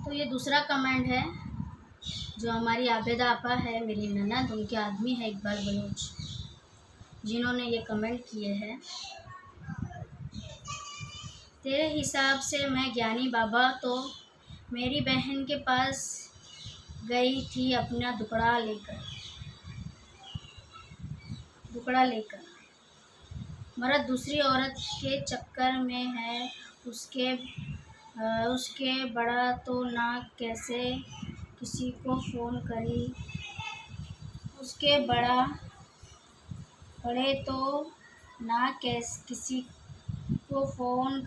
तो ये दूसरा कमेंट है जो हमारी आबेदा आपा है, मेरी ननद, उनके आदमी है इकबाल बलोच, जिन्होंने ये कमेंट किए हैं। तेरे हिसाब से मैं ज्ञानी बाबा तो मेरी बहन के पास गई थी अपना दुकड़ा लेकर मर्द दूसरी औरत के चक्कर में है, उसके बड़ा तो ना कैसे किसी को फ़ोन करी, उसके बड़े तो ना कैसे किसी को फ़ोन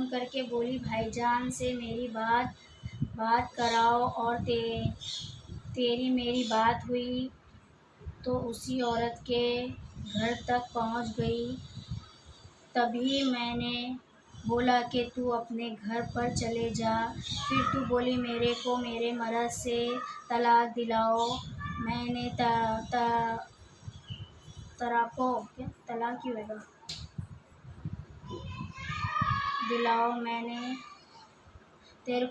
करके बोली भाईजान से मेरी बात कराओ, और तेरी मेरी बात हुई तो उसी औरत के घर तक पहुंच गई। तभी मैंने बोला कि तू अपने घर पर चले जा। फिर तू बोली मेरे को मेरे मर्द से तलाक दिलाओ। मैंने तलाक ही होगा, दिलाओ। मैंने तेरे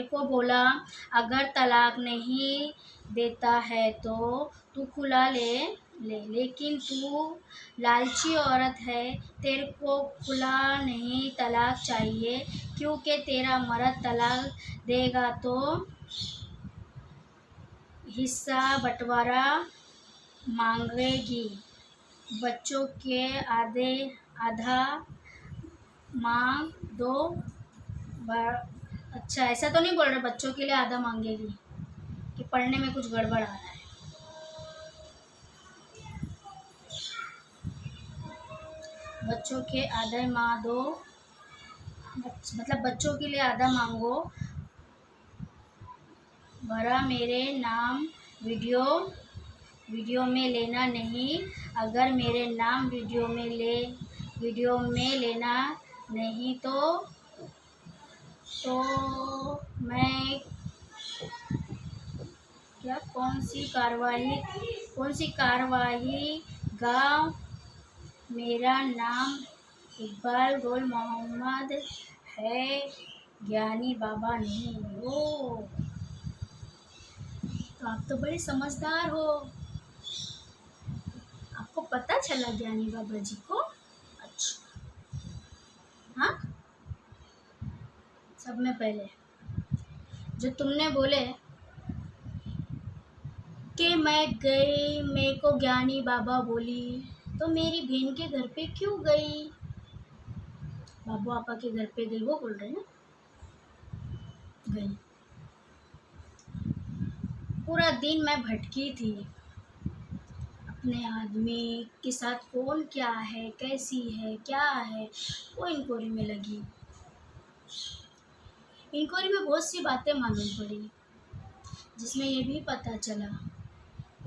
को बोला अगर तलाक नहीं देता है तो तू खुला ले, लेकिन तू लालची औरत है, तेरे को खुला नहीं तलाक चाहिए, क्योंकि तेरा मर्द तलाक देगा तो हिस्सा बंटवारा मांगेगी, बच्चों के आधा मांग दो। अच्छा, ऐसा तो नहीं बोल रहे बच्चों के लिए आधा मांगेगी, कि पढ़ने में कुछ गड़बड़ आ रहा है। बच्चों के आधा मांग दो, मतलब बच्चों के लिए आधा मांगो। भरा मेरे नाम वीडियो में लेना नहीं, अगर मेरे नाम वीडियो में लेना नहीं तो मैं क्या कौन सी कार्रवाई गा। मेरा नाम इकबाल गोल मोहम्मद है, ज्ञानी बाबा नहीं। ओ, तो आप तो बड़े समझदार हो, आपको पता चला ज्ञानी बाबा जी को। अच्छा, हाँ, सब में पहले जो तुमने बोले कि मेरे को ज्ञानी बाबा बोली, तो मेरी बहन के घर पे क्यों गई? बाबू आपा के घर पे गई, वो बोल रहे ना, गई। पूरा दिन मैं भटकी थी अपने आदमी के साथ, कौन क्या है, कैसी है, क्या है, वो इंक्वायरी में लगी। इंक्वायरी में बहुत सी बातें मालूम पड़ी, जिसमें ये भी पता चला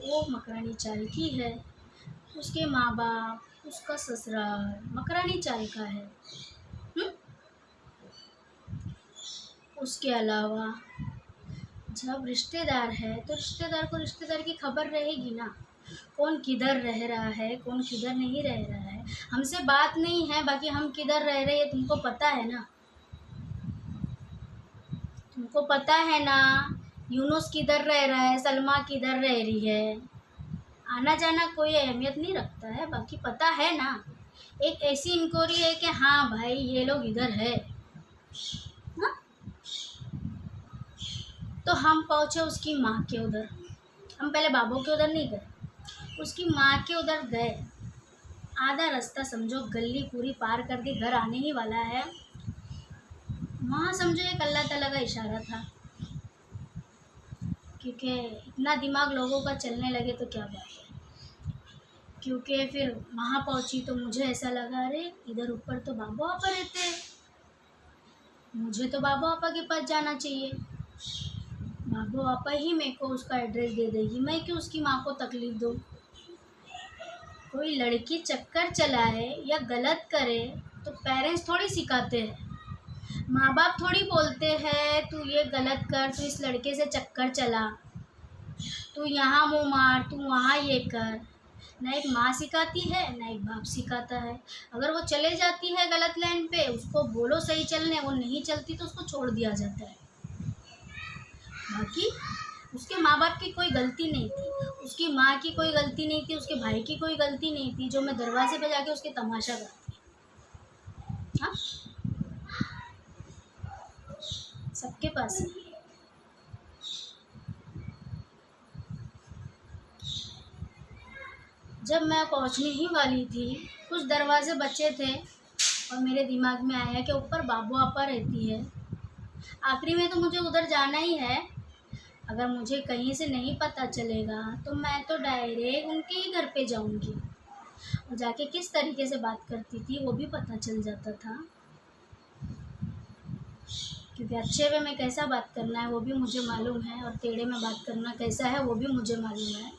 वो मकरानी चाल की है, उसके माँ बाप, उसका ससुराल मकरानी चाल का है। उसके अलावा जब रिश्तेदार है तो रिश्तेदार को रिश्तेदार की खबर रहेगी ना, कौन किधर रह रहा है, कौन किधर नहीं रह रहा है। हमसे बात नहीं है, बाकी हम किधर रह रहे हैं तुमको पता है ना, तुमको पता है ना। यूनुस किधर रह रहा है, सलमा किधर रह रही है, आना जाना कोई अहमियत नहीं रखता है, बाकी पता है ना। एक ऐसी इंक्वायरी है कि हाँ भाई ये लोग इधर है ना? तो हम पहुँचे उसकी माँ के उधर, हम पहले बाबू के उधर नहीं गए, उसकी माँ के उधर गए। आधा रास्ता समझो, गली पूरी पार करके घर आने ही वाला है, वहाँ समझो एक अल्लाह ताला का इशारा था, क्योंकि इतना दिमाग लोगों का चलने लगे तो क्या बात है। क्योंकि फिर वहाँ पहुँची तो मुझे ऐसा लगा, अरे इधर ऊपर तो बाबू आपा रहते हैं, मुझे तो बाबू आपा के पास जाना चाहिए, बाबू आपा ही मेरे को उसका एड्रेस दे देगी, मैं क्यों उसकी माँ को तकलीफ़ दूँ। कोई लड़की चक्कर चलाए या गलत करे तो पेरेंट्स थोड़ी सिखाते हैं, माँ बाप थोड़ी बोलते हैं तू ये गलत कर, तू इस लड़के से चक्कर चला, तू यहाँ मुँह मार, तू वहाँ ये कर। ना एक माँ सिखाती है ना एक बाप सिखाता है। अगर वो चले जाती है गलत लाइन पे, उसको बोलो सही चलने, वो नहीं चलती तो उसको छोड़ दिया जाता है। बाकी उसके माँ बाप की कोई गलती नहीं थी, उसकी माँ की कोई गलती नहीं थी, उसके भाई की कोई गलती नहीं थी, जो मैं दरवाजे पे जाके उसके तमाशा करती। हाँ, सबके पास है। जब मैं पहुंचने ही वाली थी, कुछ दरवाजे बचे थे और मेरे दिमाग में आया कि ऊपर बाबू आपा रहती है, आखिरी में तो मुझे उधर जाना ही है। अगर मुझे कहीं से नहीं पता चलेगा तो मैं तो डायरेक्ट उनके ही घर पे जाऊंगी, और जाके किस तरीके से बात करती थी वो भी पता चल जाता था, क्योंकि अच्छे वे में कैसा बात करना है वो भी मुझे मालूम है, और टेढ़े में बात करना कैसा है वो भी मुझे मालूम है।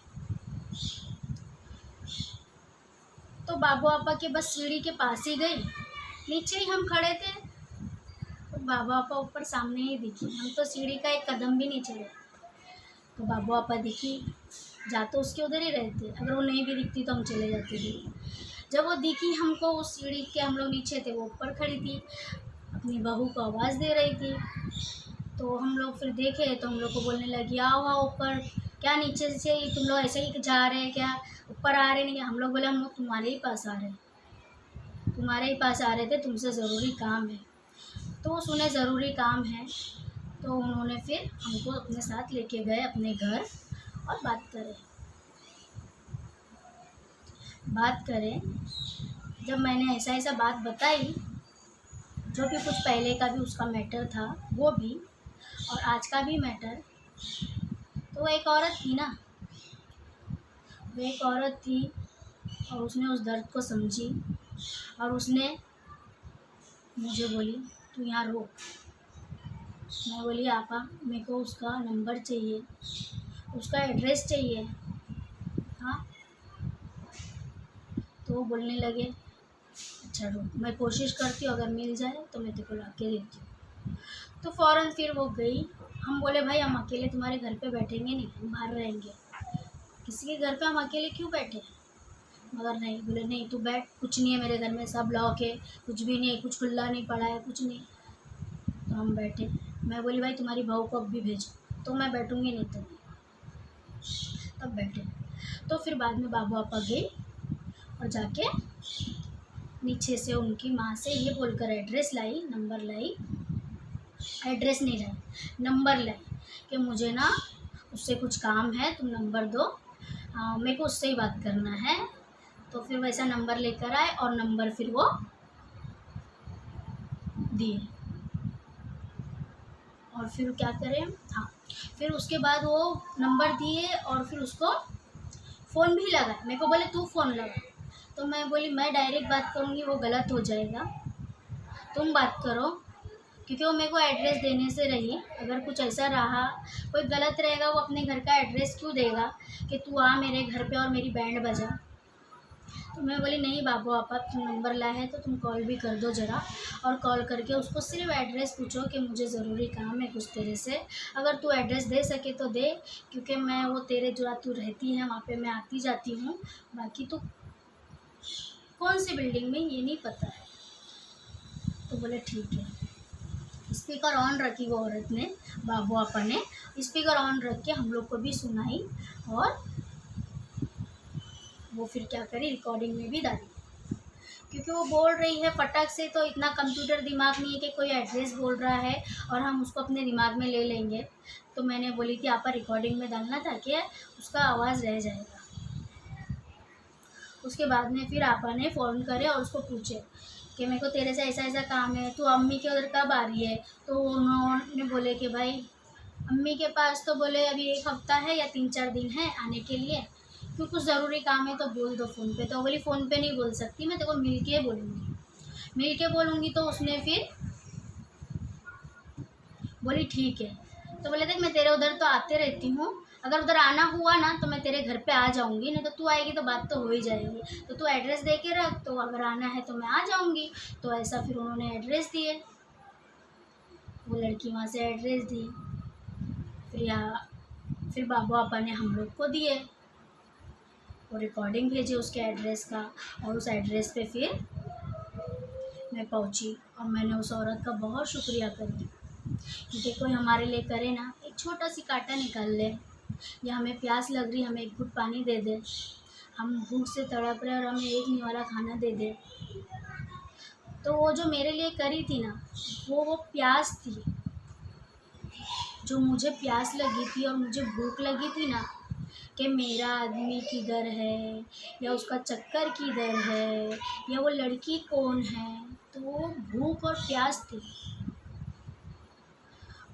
तो बाबू आपा के बस सीढ़ी के पास ही गई, नीचे ही हम खड़े थे, तो बाबू आपा ऊपर सामने ही दिखी। हम तो सीढ़ी का एक कदम भी नहीं चले, तो बाबू आपा दिखी। जा तो उसके उधर ही रहते, अगर वो नहीं भी दिखती तो हम चले जाते थे। जब वो दिखी हमको, उस सीढ़ी के हम लोग नीचे थे, वो ऊपर खड़ी थी, अपनी बहू को आवाज़ दे रही थी। तो हम लोग फिर देखे तो हम लोग को बोलने लगी, आओ आओ ऊपर, क्या नीचे से तुम लोग ऐसे ही जा रहे हैं क्या, ऊपर आ रहे नहीं? हम लोग बोले हम लोग तुम्हारे ही पास आ रहे हैं, तुम्हारे ही पास आ रहे थे, तुमसे ज़रूरी काम है। तो वो सुने ज़रूरी काम है, तो उन्होंने फिर हमको अपने साथ लेके गए अपने घर, और बात करें। जब मैंने ऐसा ऐसा बात बताई, जो भी कुछ पहले का भी उसका मैटर था वो भी, और आज का भी मैटर, तो वो एक औरत थी ना, वो एक औरत थी, और उसने उस दर्द को समझी, और उसने मुझे बोली तू यहाँ रो। मैं बोली आपा मेरे को उसका नंबर चाहिए, उसका एड्रेस चाहिए। हाँ, तो वो बोलने लगे अच्छा रुक, मैं कोशिश करती हूँ, अगर मिल जाए तो मैं तेरे को ला के देती हूँ। तो फ़ौरन फिर वो गई। हम बोले भाई हम अकेले तुम्हारे घर पे बैठेंगे नहीं, हम बाहर रहेंगे, किसी के घर पे हम अकेले क्यों बैठे? मगर नहीं, बोले नहीं तू बैठ, कुछ नहीं है मेरे घर में, सब लॉक है, कुछ भी नहीं है, कुछ खुला नहीं पड़ा है, कुछ नहीं। तो हम बैठे। मैं बोली भाई तुम्हारी बहू को अब भी भेजो, तो मैं बैठूँगी नहीं तो नहीं। तब बैठे। तो फिर बाद में बाबू आपा गए और जाके नीचे से उनकी माँ से ये बोलकर एड्रेस लाई, नंबर लाई, एड्रेस नहीं लाई, नंबर लाई कि मुझे ना उससे कुछ काम है, तुम नंबर दो, मेरे को उससे ही बात करना है। तो फिर वैसा नंबर लेकर आए, और नंबर फिर वो दिए। और फिर क्या करें, हाँ, फिर उसके बाद वो नंबर दिए, और फिर उसको फ़ोन भी लगा। मेरे को बोले तू फ़ोन लगा, तो मैं बोली मैं डायरेक्ट बात करूँगी वो गलत हो जाएगा, तुम बात करो, क्योंकि वो मेरे को एड्रेस देने से रही। अगर कुछ ऐसा रहा, कोई गलत रहेगा, वो अपने घर का एड्रेस क्यों देगा कि तू आ मेरे घर पे और मेरी बैंड बजा। तो मैं बोली नहीं बाबू आपा, तुम नंबर लाए है तो तुम कॉल भी कर दो ज़रा, और कॉल करके उसको सिर्फ एड्रेस पूछो कि मुझे ज़रूरी काम है कुछ तेरे से, अगर तू एड्रेस दे सके तो दे, क्योंकि मैं वो तेरे जो तू रहती है वहाँ पे मैं आती जाती हूँ, बाकी तो कौन सी बिल्डिंग में ये नहीं पता है। तो बोले ठीक है। स्पीकर ऑन रखी वो औरत ने, बाबू आपा ने स्पीकर ऑन रख के हम लोग को भी सुनाई, और वो फिर क्या करी, रिकॉर्डिंग में भी डाली, क्योंकि वो बोल रही है फटक से, तो इतना कंप्यूटर दिमाग नहीं है कि कोई एड्रेस बोल रहा है और हम उसको अपने दिमाग में ले लेंगे। तो मैंने बोली कि आपा रिकॉर्डिंग में डालना था कि उसका आवाज़ रह जाएगा। उसके बाद में फिर आपा ने फ़ोन करे और उसको पूछे कि मेरे को तेरे से ऐसा ऐसा काम है, तू अम्मी के उधर कब आ रही है? तो उन्होंने बोले कि भाई अम्मी के पास तो बोले अभी 1 हफ़्ता है या 3-4 दिन है आने के लिए, क्यों कुछ ज़रूरी काम है तो बोल दो फ़ोन पे। तो बोली फ़ोन पे नहीं बोल सकती, मैं तेरे को मिल के बोलूँगी, मिल के बोलूँगी। तो उसने फिर बोली ठीक है। तो बोले देख मैं तेरे उधर तो आते रहती हूँ, अगर उधर आना हुआ ना तो मैं तेरे घर पे आ जाऊँगी, नहीं तो तू आएगी तो बात तो हो ही जाएगी, तो तू एड्रेस दे के रख, तो अगर आना है तो मैं आ जाऊँगी। तो ऐसा फिर उन्होंने एड्रेस दिए, वो लड़की वहाँ से एड्रेस दी, फिर बाबू आपा ने हम लोग को दिए। वो रिकॉर्डिंग भेजे उसके एड्रेस का, और उस एड्रेस पे फिर मैं पहुंची और मैंने उस औरत का बहुत शुक्रिया करी कि कोई हमारे लिए करे ना, एक छोटा सी कांटा निकाल ले, या हमें प्यास लग रही हमें एक घुट पानी दे दे, हम भूख से तड़प रहे और हमें एक निवाला खाना दे दे। तो वो जो मेरे लिए करी थी ना, वो प्यास थी, जो मुझे प्यास लगी थी और मुझे भूख लगी थी ना, कि मेरा आदमी किधर है, या उसका चक्कर किधर है, या वो लड़की कौन है, तो वो भूख और प्यास थी।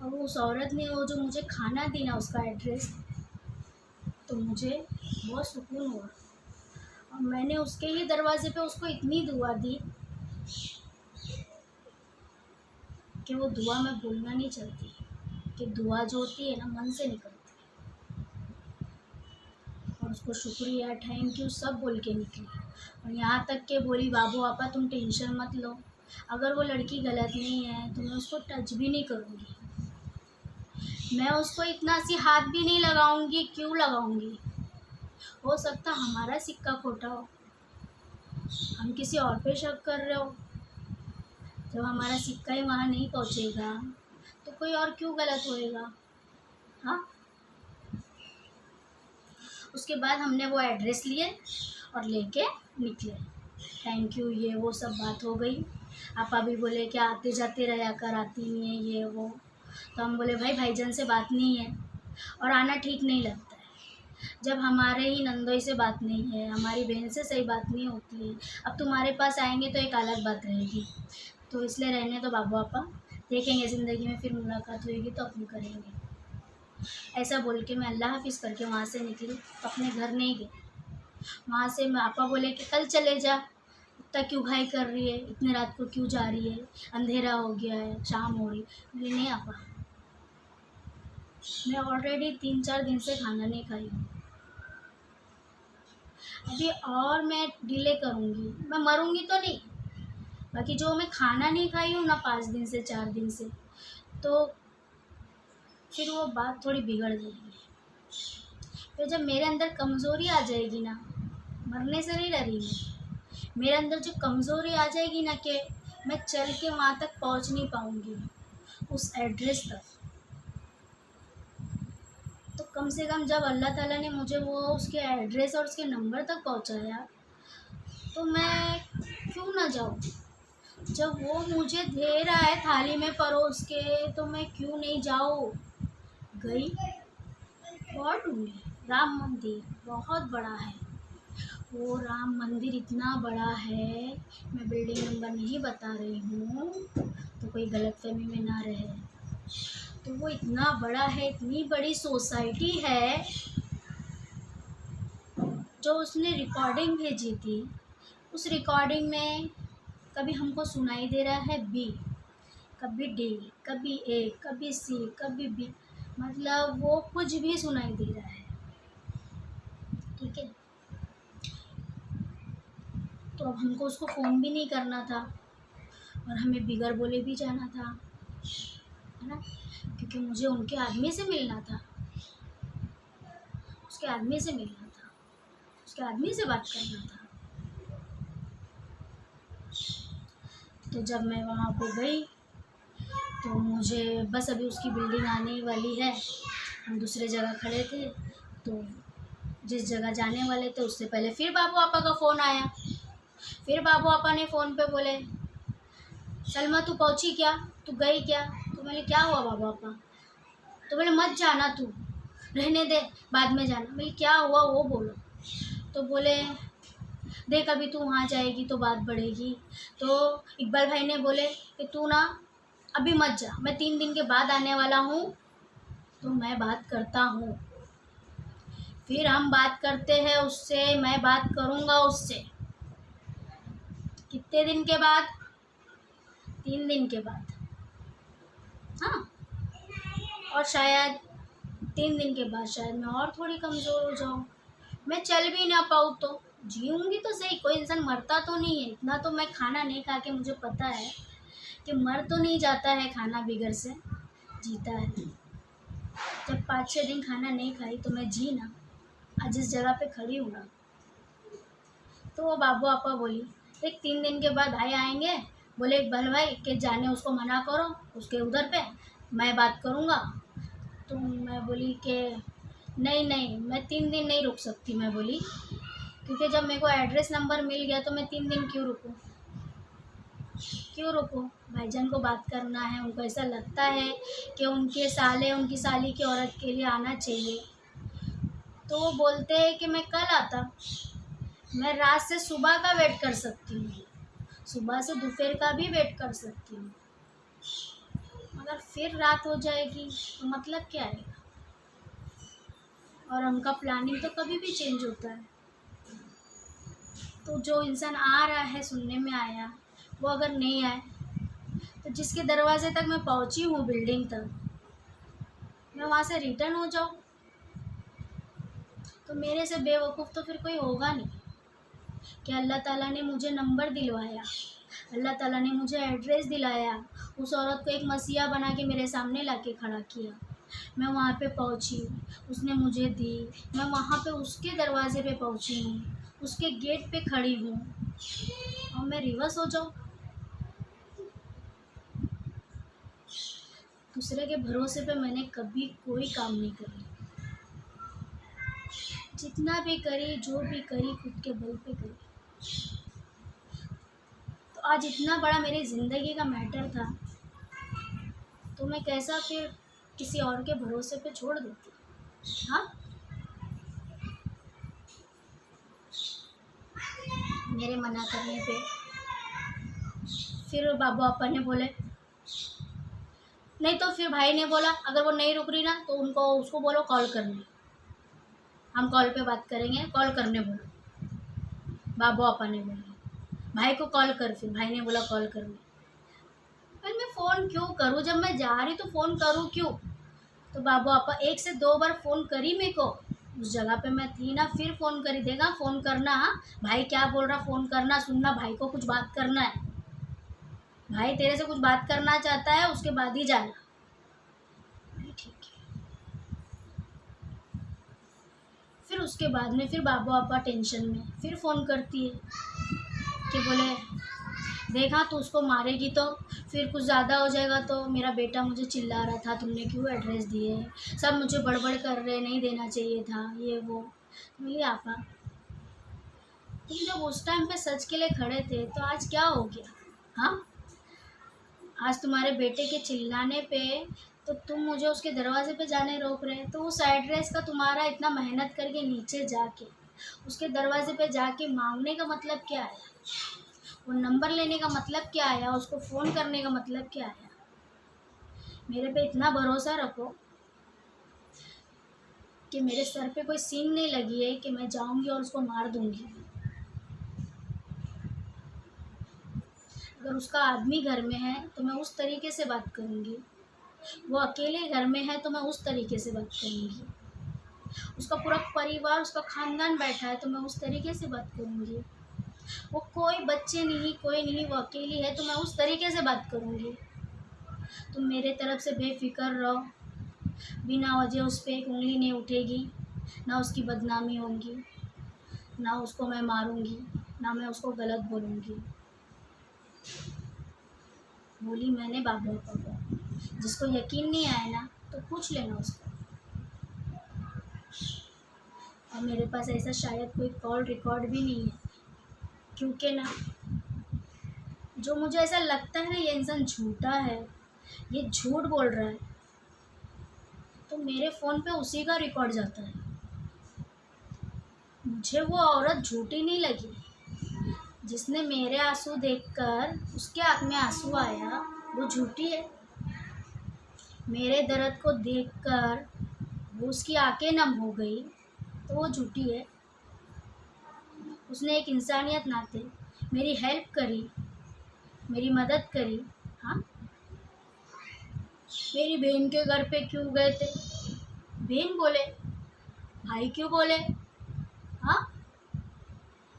और उस औरत ने वो जो मुझे खाना दी ना, उसका एड्रेस, तो मुझे बहुत सुकून हुआ। और मैंने उसके ही दरवाजे पे उसको इतनी दुआ दी कि वो दुआ मैं भूलना नहीं चाहती, कि दुआ जो होती है ना मन से निकलती है। और उसको शुक्रिया, थैंक यू सब बोल के निकली, और यहाँ तक के बोली बाबू आपा तुम टेंशन मत लो, अगर वो लड़की गलत नहीं है तो मैं उसको टच भी नहीं करूँगी, मैं उसको इतना सी हाथ भी नहीं लगाऊंगी। क्यों लगाऊंगी? हो सकता हमारा सिक्का खोटा हो, हम किसी और पे शक कर रहे हो, जब हमारा सिक्का ही वहाँ नहीं पहुँचेगा तो कोई और क्यों गलत होएगा? हाँ। उसके बाद हमने वो एड्रेस लिए और लेके निकले। थैंक यू ये वो सब बात हो गई। आपा भी बोले कि आते जाते रहा कर, आती नहीं है ये वो। तो हम बोले भाई भाईजान से बात नहीं है और आना ठीक नहीं लगता है, जब हमारे ही नंदोई से बात नहीं है, हमारी बहन से सही बात नहीं होती है, अब तुम्हारे पास आएंगे तो एक अलग बात रहेगी, तो इसलिए रहने दो बाबू आपा, देखेंगे ज़िंदगी में फिर मुलाकात होएगी तो अपन करेंगे। ऐसा बोल के मैं अल्लाह हाफिज़ करके वहाँ से निकली, अपने घर नहीं गई। वहाँ से मैं आपा बोले कि कल चले जा, इतना क्यों घाई कर रही है, इतने रात को क्यों जा रही है, अंधेरा हो गया है, शाम हो रही। बोली नहीं आपा, मैं ऑलरेडी 3-4 दिन से खाना नहीं खाई हूँ, अभी और मैं डिले करूँगी, मैं मरूँगी तो नहीं, बाकी जो मैं खाना नहीं खाई हूँ ना 5 दिन से 4 दिन से, तो फिर वो बात थोड़ी बिगड़ जाएगी। फिर जब मेरे अंदर कमज़ोरी आ जाएगी ना, मरने से नहीं डरी मैं, मेरे अंदर जो कमज़ोरी आ जाएगी ना कि मैं चल के वहाँ तक पहुँच नहीं पाऊँगी, उस एड्रेस तक, तो कम से कम जब अल्लाह ताला ने मुझे वो उसके एड्रेस और उसके नंबर तक पहुँचाया, तो मैं क्यों ना जाऊँ। जब वो मुझे दे रहा है थाली में परोस के, तो मैं क्यों नहीं जाऊँ। गई, बहुत ढूंढी, राम मंदिर बहुत बड़ा है, वो राम मंदिर इतना बड़ा है, मैं बिल्डिंग नंबर नहीं बता रही हूँ तो कोई गलतफहमी में ना रहे, तो वो इतना बड़ा है, इतनी बड़ी सोसाइटी है। जो उसने रिकॉर्डिंग भेजी थी, उस रिकॉर्डिंग में कभी हमको सुनाई दे रहा है बी, कभी डी, कभी ए, कभी सी, कभी बी, मतलब वो कुछ भी सुनाई दे रहा है। ठीक है, तो अब हमको उसको फ़ोन भी नहीं करना था और हमें बिगर बोले भी जाना था, है ना, क्योंकि मुझे उनके आदमी से मिलना था, उसके आदमी से मिलना था, उसके आदमी से बात करना था। तो जब मैं वहाँ पे गई तो मुझे बस अभी उसकी बिल्डिंग आने ही वाली है, हम दूसरे जगह खड़े थे, तो जिस जगह जाने वाले थे उससे पहले फिर बाबू आपा का फ़ोन आया। फिर बाबू आपा ने फ़ोन पे बोले सलमा तू पहुँची क्या, तू गई क्या? तो मैंने क्या हुआ बाबू आपा? तो बोले मत जाना, तू रहने दे, बाद में जाना। मैंने क्या हुआ वो बोलो। तो बोले देख अभी तू वहाँ जाएगी तो बात बढ़ेगी, तो इकबाल भाई ने बोले कि तू ना अभी मत जा, मैं 3 दिन के बाद आने वाला हूँ, तो मैं बात करता हूँ, फिर हम बात करते हैं उससे, मैं बात करूँगा उससे। कितने दिन के बाद? 3 दिन के बाद। हाँ, और शायद 3 दिन के बाद शायद मैं और थोड़ी कमज़ोर हो जाऊँ, मैं चल भी ना पाऊँ, तो जीऊँगी तो सही, कोई इंसान मरता तो नहीं है। इतना तो मैं खाना नहीं खा के मुझे पता है कि मर तो नहीं जाता है खाना बिगर से, जीता है। जब 5-6 दिन खाना नहीं खाई तो मैं जी ना, आज जिस जगह पे खड़ी हूँ ना, तो वो बाबू आपा बोली, एक 3 दिन के बाद भाई आएंगे, बोले इकबाल भाई के जाने उसको मना करो उसके उधर पे, मैं बात करूँगा। तो मैं बोली कि नहीं नहीं, मैं 3 दिन नहीं रुक सकती, मैं बोली, क्योंकि जब मेरे को एड्रेस नंबर मिल गया तो मैं 3 दिन क्यों रुकूं, क्यों रुकूं। भाईजान को बात करना है, उनको ऐसा लगता है कि उनके साले उनकी साली की औरत के लिए आना चाहिए। तो वो बोलते हैं कि मैं कल आता, मैं रात से सुबह का वेट कर सकती हूँ, सुबह से दोपहर का भी वेट कर सकती हूँ, मगर फिर रात हो जाएगी तो मतलब क्या है। और उनका प्लानिंग तो कभी भी चेंज होता है। तो जो इंसान आ रहा है, सुनने में आया, वो अगर नहीं आए तो जिसके दरवाजे तक मैं पहुंची हूँ बिल्डिंग तक, मैं वहाँ से रिटर्न हो जाऊँ, तो मेरे से बेवकूफ़ तो फिर कोई होगा नहीं। कि अल्लाह ताला ने मुझे नंबर दिलवाया, अल्लाह ताला ने मुझे एड्रेस दिलाया, उस औरत को एक मसीहा बना के मेरे सामने लाके खड़ा किया, मैं वहाँ पे पहुँची, उसने मुझे दी, मैं वहाँ पे उसके दरवाजे पे पहुँची हूँ, उसके गेट पे खड़ी हूँ, और मैं रिवर्स हो जाऊँ। दूसरे के भरोसे पे मैंने कभी कोई काम नहीं करी, जितना भी करी, जो भी करी, खुद के बल पे करी। तो आज इतना बड़ा मेरी ज़िंदगी का मैटर था, तो मैं कैसा फिर किसी और के भरोसे पे छोड़ देती। हाँ, मेरे मना करने पे फिर बाबू आपा ने बोले, नहीं तो फिर भाई ने बोला अगर वो नहीं रुक रही ना तो उनको उसको बोलो कॉल करने, हम कॉल पे बात करेंगे, कॉल करने बोलो। बाबू आपा ने बोला भाई को कॉल कर, फिर भाई ने बोला कॉल करने। पर मैं फ़ोन क्यों करूँ, जब मैं जा रही तो फ़ोन करूँ क्यों। तो बाबू आपा 1 से 2 बार फ़ोन करी मेरे को, उस जगह पे मैं थी ना, फिर फ़ोन करी देगा, फ़ोन करना, हाँ भाई क्या बोल रहा, फ़ोन करना, सुनना, भाई को कुछ बात करना है, भाई तेरे से कुछ बात करना चाहता है, उसके बाद ही जाना। ठीक है। फिर उसके बाद में फिर बाबू आपा टेंशन में फिर फ़ोन करती है कि बोले देखा तो उसको मारेगी तो फिर कुछ ज़्यादा हो जाएगा, तो मेरा बेटा मुझे चिल्ला रहा था तुमने क्यों एड्रेस दिए, सब मुझे बड़बड़ कर रहे, नहीं देना चाहिए था, ये वो। बोली आपा तुम जब उस टाइम पे सच के लिए खड़े थे तो आज क्या हो गया। हाँ, आज तुम्हारे बेटे के चिल्लाने पे तो तुम मुझे उसके दरवाजे पे जाने रोक रहे, तो उस एड्रेस का तुम्हारा इतना मेहनत करके नीचे जाके उसके दरवाजे पे जाके मांगने का मतलब क्या है, वो नंबर लेने का मतलब क्या आया, उसको फ़ोन करने का मतलब क्या आया। मेरे पे इतना भरोसा रखो कि मेरे सर पे कोई सीन नहीं लगी है कि मैं जाऊंगी और उसको मार दूंगी। अगर उसका आदमी घर में है तो मैं उस तरीके से बात करूंगी, वो अकेले घर में है तो मैं उस तरीके से बात करूंगी, उसका पूरा परिवार, उसका खानदान बैठा है तो मैं उस तरीके से बात करूंगी, वो कोई बच्चे नहीं, कोई नहीं, वो अकेली है तो मैं उस तरीके से बात करूंगी। तुम मेरे तरफ से बेफिक्र रहो, बिना वजह उस पर एक उंगली नहीं उठेगी, ना उसकी बदनामी होगी, ना उसको मैं मारूंगी, ना मैं उसको गलत बोलूँगी। बोली मैंने बाबू को। जिसको यकीन नहीं आया ना तो पूछ लेना उसको। और मेरे पास ऐसा शायद कोई कॉल रिकॉर्ड भी नहीं है, क्योंकि ना जो मुझे ऐसा लगता है ना ये इंसान झूठा है, ये झूठ बोल रहा है, तो मेरे फ़ोन पे उसी का रिकॉर्ड जाता है। मुझे वो औरत झूठी नहीं लगी, जिसने मेरे आंसू देखकर उसके आँख में आंसू आया वो झूठी है, मेरे दर्द को देखकर वो उसकी आंखें नम हो गई तो वो झूठी है। उसने एक इंसानियत नाते मेरी हेल्प करी, मेरी मदद करी। हाँ, मेरी बहन के घर पे क्यों गए थे, बहन बोले, भाई क्यों बोले, हाँ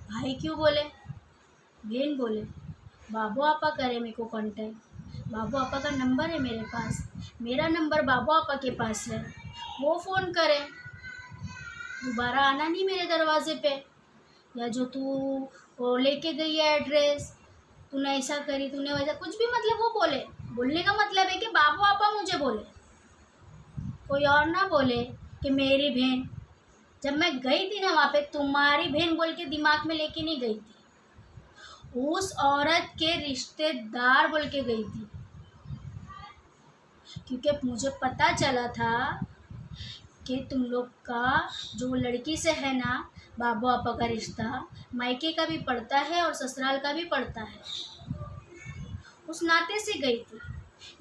भाई क्यों बोले, बहन बोले, बाबू आपा करे मेरे को कांटेक्ट, बाबू आपा का नंबर है मेरे पास, मेरा नंबर बाबू आपा के पास है, वो फ़ोन करे, दोबारा आना नहीं मेरे दरवाजे पे, या जो तू वो लेके गई है एड्रेस, तूने ऐसा करी, तूने वैसा, कुछ भी मतलब वो बोले। बोलने का मतलब है कि बाबू पापा मुझे बोले, कोई और ना बोले कि मेरी बहन। जब मैं गई थी ना वहाँ पे, तुम्हारी बहन बोल के दिमाग में लेके नहीं गई थी, उस औरत के रिश्तेदार बोल के गई थी। क्योंकि मुझे पता चला था कि तुम लोग का जो लड़की से है ना बाबू आपा का रिश्ता, मायके का भी पड़ता है और ससुराल का भी पड़ता है, उस नाते से गई थी।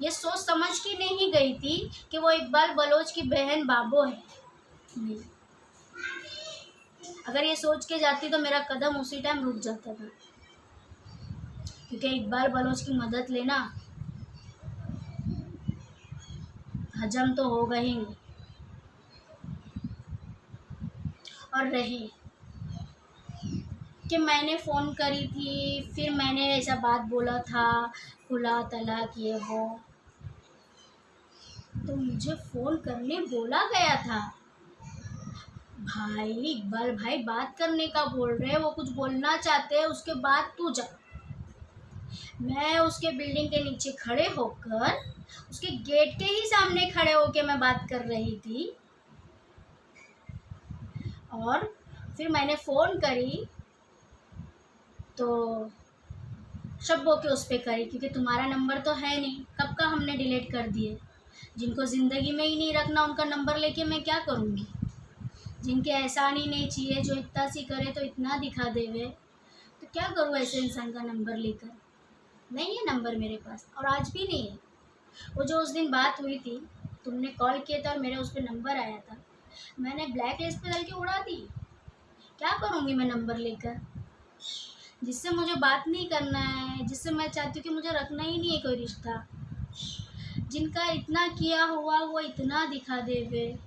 ये सोच समझ के नहीं गई थी कि वो इकबाल बलोच की बहन बाबो है, नहीं। अगर ये सोच के जाती तो मेरा कदम उसी टाइम रुक जाता था, क्योंकि इकबाल बलोच की मदद लेना हजम तो होगा ही नहीं। और रही कि मैंने फ़ोन करी थी, फिर मैंने ऐसा बात बोला था, खुला तलाक ये वो, तो मुझे फ़ोन करने बोला गया था। भाई इकबाल भाई बात करने का बोल रहे हैं, वो कुछ बोलना चाहते हैं, उसके बाद तू जा। मैं उसके बिल्डिंग के नीचे खड़े होकर, उसके गेट के ही सामने खड़े होकर मैं बात कर रही थी। और फिर मैंने फ़ोन करी तो शब्बों के उस पर करी, क्योंकि तुम्हारा नंबर तो है नहीं, कब का हमने डिलीट कर दिए। जिनको ज़िंदगी में ही नहीं रखना उनका नंबर लेके मैं क्या करूँगी। जिनके एहसान ही नहीं चाहिए, जो इतना सी करे तो इतना दिखा देवे, तो क्या करूँ ऐसे इंसान का नंबर लेकर। नहीं है नंबर मेरे पास, और आज भी नहीं है। वो जो उस दिन बात हुई थी, तुमने कॉल किया था और मेरे उस पर नंबर आया था, मैंने ब्लैक लिस्ट पे डाल के उड़ा दी। क्या करूँगी मैं नंबर लेकर। जिससे मुझे बात नहीं करना है, जिससे मैं चाहती हूँ कि मुझे रखना ही नहीं है कोई रिश्ता, जिनका इतना किया हुआ वो इतना दिखा देवे,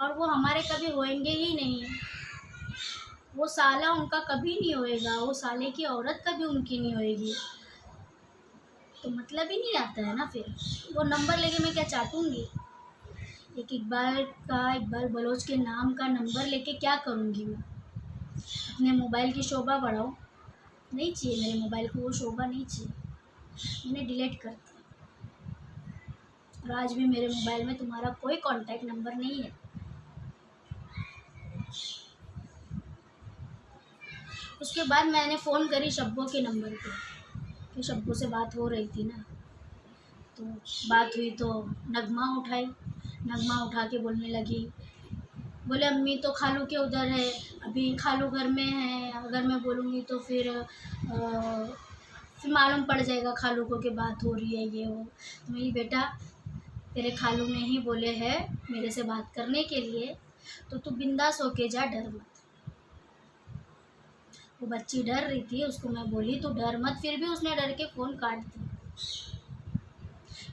और वो हमारे कभी होएंगे ही नहीं। वो साला उनका कभी नहीं होएगा, वो साले की औरत कभी उनकी नहीं होएगी, तो मतलब ही नहीं आता है ना। फिर वो नंबर लेके मैं क्या चाटूँगी। एक इकबाल बलोच के नाम का नंबर लेके क्या करूँगी मैं। अपने मोबाइल की शोभा बढ़ाओ, नहीं चाहिए मेरे मोबाइल को वो शोभा, नहीं चाहिए, मैंने डिलीट कर दिया। और आज भी मेरे मोबाइल में तुम्हारा कोई कांटेक्ट नंबर नहीं है। उसके बाद मैंने फ़ोन करी शब्बों के नंबर पे, कि शब्बों से बात हो रही थी ना, तो बात हुई तो नगमा उठाई। नगमा उठा के बोलने लगी, बोले अम्मी तो खालू के उधर है, अभी खालू घर में है, अगर मैं बोलूँगी तो फिर मालूम पड़ जाएगा खालू को कि बात हो रही है ये वो। तो मेरी बेटा, तेरे खालू ने ही बोले हैं मेरे से बात करने के लिए, तो तू बिंदास होके जा, डर मत। वो बच्ची डर रही थी, उसको मैं बोली तू डर मत, फिर भी उसने डर के फ़ोन काट दी।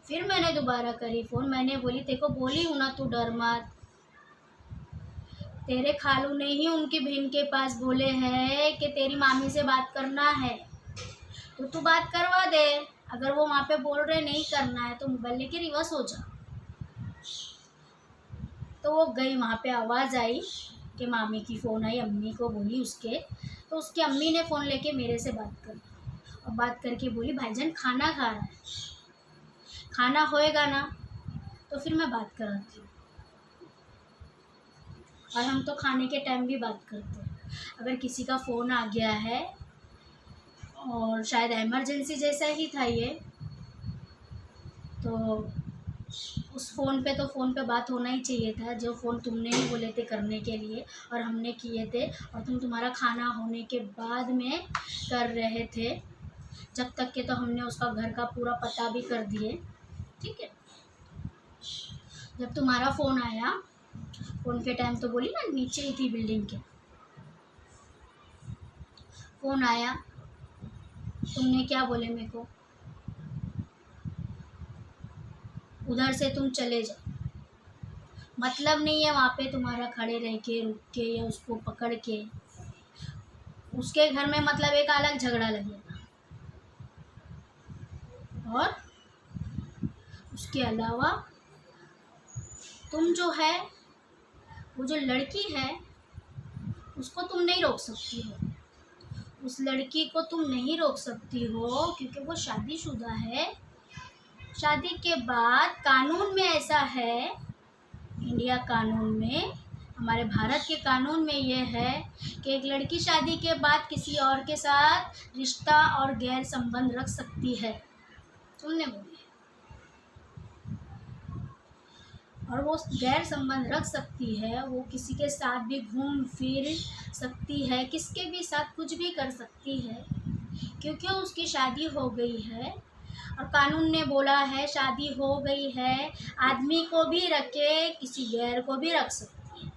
फिर मैंने दोबारा करी फ़ोन, मैंने बोली तेरे को बोली हूँ ना तू डर मत, तेरे खालू ने ही उनकी बहन के पास बोले हैं कि तेरी मामी से बात करना है, तो तू बात करवा दे। अगर वो वहाँ पे बोल रहे नहीं करना है तो मोबाइल लेके रिवर्स हो जा। तो वो गई, वहाँ पे आवाज़ आई कि मामी की फ़ोन आई, अम्मी को बोली उसके, तो उसकी अम्मी ने फ़ोन लेके मेरे से बात करी, और बात करके बोली भाईजान खाना खा रहा है, खाना होएगा ना तो फिर मैं बात कराती हूँ। और हम तो खाने के टाइम भी बात करते हैं। अगर किसी का फ़ोन आ गया है और शायद इमरजेंसी जैसा ही था ये, तो उस फ़ोन पे बात होना ही चाहिए था, जो फ़ोन तुमने ही बोले थे करने के लिए और हमने किए थे, और तुम तुम्हारा खाना होने के बाद में कर रहे थे। जब तक के तो हमने उसका घर का पूरा पता भी कर दिए, ठीक है। जब तुम्हारा फ़ोन आया, फ़ोन के टाइम तो बोली ना नीचे ही थी बिल्डिंग के, फ़ोन आया, तुमने क्या बोले मेरे को, उधर से तुम चले जाओ, मतलब नहीं है वहाँ पे तुम्हारा खड़े रह के रुक के या उसको पकड़ के। उसके घर में मतलब एक अलग झगड़ा लगेगा, और उसके अलावा तुम जो है, वो जो लड़की है उसको तुम नहीं रोक सकती हो। उस लड़की को तुम नहीं रोक सकती हो क्योंकि वो शादीशुदा है। शादी के बाद कानून में ऐसा है, इंडिया कानून में, हमारे भारत के कानून में ये है कि एक लड़की शादी के बाद किसी और के साथ रिश्ता और गैर संबंध रख सकती है। तुमने बोली, और वो गैर संबंध रख सकती है, वो किसी के साथ भी घूम फिर सकती है, किसके भी साथ कुछ भी कर सकती है, क्योंकि उसकी शादी हो गई है। और कानून ने बोला है शादी हो गई है, आदमी को भी रखे, किसी गैर को भी रख सकती है।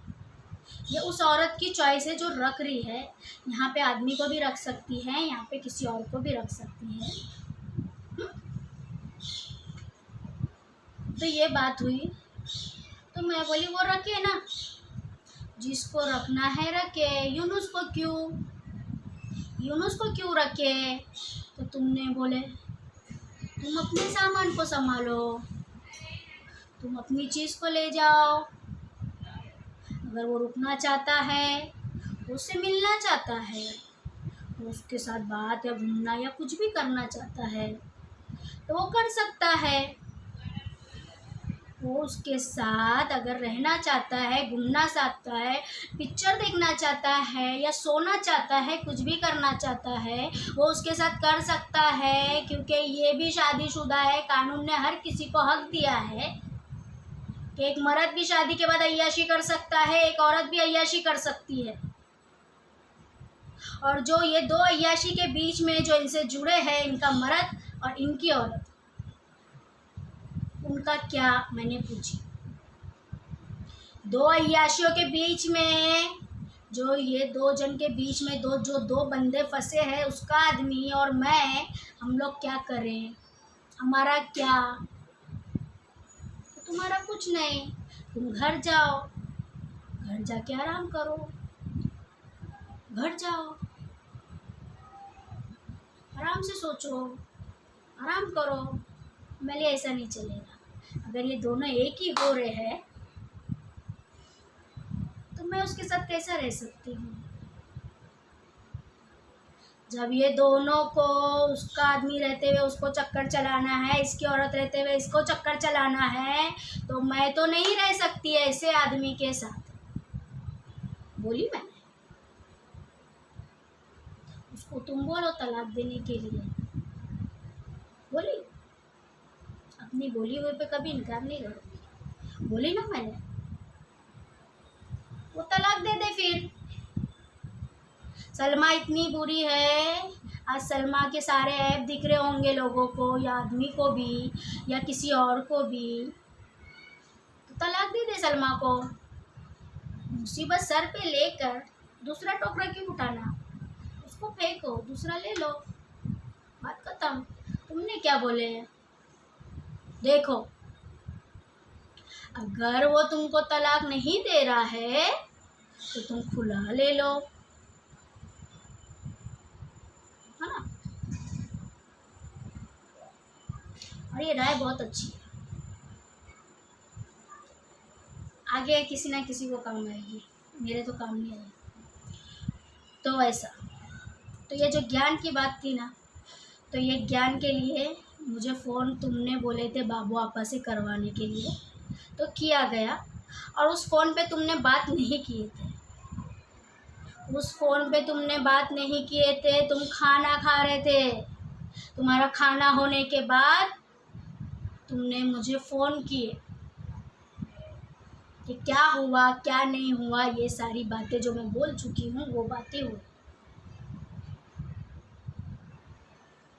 ये उस औरत की चॉइस है जो रख रही है। यहाँ पे आदमी को भी रख सकती है, यहाँ पे किसी और को भी रख सकती है। तो ये बात हुई। तो मैं बोली वो रखे ना, जिसको रखना है रखे। यूनुस को क्यों रखे? तो तुमने बोले तुम अपने सामान को संभालो, तुम अपनी चीज़ को ले जाओ। अगर वो रुकना चाहता है, उससे मिलना चाहता है, उसके साथ बात या घूमना या कुछ भी करना चाहता है तो वो कर सकता है। वो उसके साथ अगर रहना चाहता है, घूमना चाहता है, पिक्चर देखना चाहता है या सोना चाहता है, कुछ भी करना चाहता है, वो उसके साथ कर सकता है, क्योंकि ये भी शादीशुदा है। कानून ने हर किसी को हक दिया है कि एक मर्द भी शादी के बाद अय्याशी कर सकता है, एक औरत भी अय्याशी कर सकती है। और जो ये दो अय्याशी के बीच में जो इनसे जुड़े हैं, इनका मर्द और इनकी औरत, उनका क्या, मैंने पूछी। दो अय्याशियों के बीच में, जो ये दो जन के बीच में दो बंदे फंसे हैं, उसका आदमी और मैं, हम लोग क्या करें? हमारा क्या? तो तुम्हारा कुछ नहीं, तुम घर जाओ, घर जाके आराम करो, घर जाओ, आराम से सोचो, आराम करो। मेरे ऐसा नहीं चलेगा। अगर ये दोनों एक ही हो रहे हैं तो मैं उसके साथ कैसा रह सकती हूँ? जब ये दोनों को, उसका आदमी रहते हुए उसको चक्कर चलाना है, इसकी औरत रहते हुए इसको चक्कर चलाना है, तो मैं तो नहीं रह सकती ऐसे आदमी के साथ, बोली मैंने। उसको तुम बोलो तलाक देने के लिए, बोली। अपनी बोली हुए पे कभी इनकार नहीं करूँगी, बोली ना मैंने। वो तलाक दे दे फिर। सलमा इतनी बुरी है, आज सलमा के सारे ऐप दिख रहे होंगे लोगों को, या आदमी को भी या किसी और को भी, तो तलाक दे दे सलमा को। मुसीबत सर पे लेकर दूसरा टोकरा क्यों उठाना? उसको फेंको, दूसरा ले लो, बात खत्म। तुमने क्या बोले? देखो, अगर वो तुमको तलाक नहीं दे रहा है तो तुम खुला ले लो, है ना? और ये राय बहुत अच्छी है, आगे किसी ना किसी को काम आएगी, मेरे तो काम नहीं आएगी। तो ऐसा, तो ये जो ज्ञान की बात थी ना, तो ये ज्ञान के लिए मुझे फ़ोन तुमने बोले थे बाबू आपा से करवाने के लिए, तो किया गया। और उस फ़ोन पे तुमने बात नहीं किए थे, उस फ़ोन पे तुमने बात नहीं किए थे, तुम खाना खा रहे थे। तुम्हारा खाना होने के बाद तुमने मुझे फ़ोन किए कि क्या हुआ क्या नहीं हुआ, ये सारी बातें जो मैं बोल चुकी हूँ वो बातें हुई।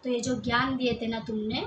तो ये जो ज्ञान दिए थे ना तुमने,